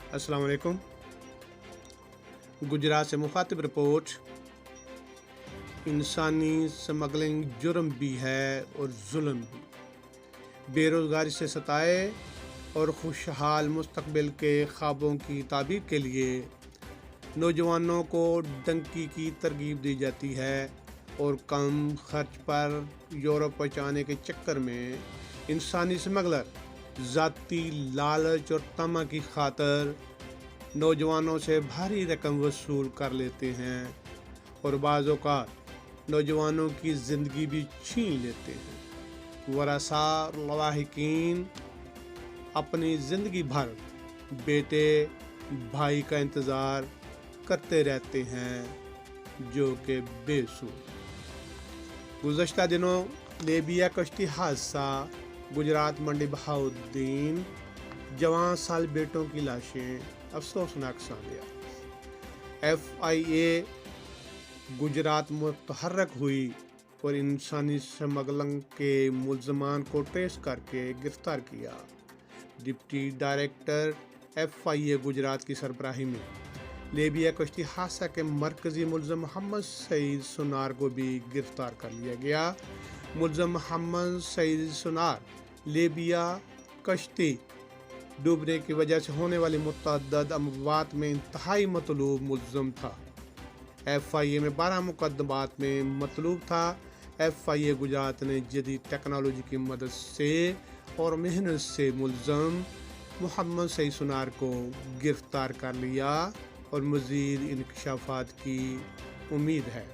अस्सलाम वालेकुम। गुजरात से मुखातिब रिपोर्ट। इंसानी स्मगलिंग जुर्म भी है और जुल्म भी। बेरोज़गारी से सताए और खुशहाल मुस्तकबिल के ख्वाबों की ताबीर के लिए नौजवानों को डंकी की तरगीब दी जाती है और कम खर्च पर यूरोप पहुँचाने के चक्कर में इंसानी स्मगलर ज़ाती लालच और तमा की खातर नौजवानों से भारी रकम वसूल कर लेते हैं और बाज़ औक़ात नौजवानों की ज़िंदगी भी छीन लेते हैं। वरासा लवाहिकीन अपनी ज़िंदगी भर बेटे भाई का इंतज़ार करते रहते हैं जो कि बेसुध। गुज़श्ता दिनों लेबिया कश्ती हादसा, गुजरात मंडी बहाउद्दीन, जवान साल बेटों की लाशें अफसोसनाक सामने। FIA गुजरात मुतहर्रक हुई और इंसानी स्मगलिंग के मुल्ज़मान को ट्रेस करके गिरफ्तार किया। डिप्टी डायरेक्टर FIA गुजरात की सरबराही में लेबिया कश्ती हादसा के मरकज़ी मुल्ज़म मोहम्मद सईद सुनार को भी गिरफ्तार कर लिया गया। मुल्ज़म मोहम्मद सईद सुनार लेबिया कश्ती डूबने की वजह से होने वाली मुतअद्दिद अमवात में इंतहाई मतलूब मुल्ज़म था। FIA में 12 मुकदमात में मतलूब था। FIA गुजरात ने जदीद टेक्नोलॉजी की मदद से और मेहनत से मुल्ज़म मोहम्मद सईद सुनार को गिरफ्तार कर लिया और मज़ीद इंकशाफात की उम्मीद है।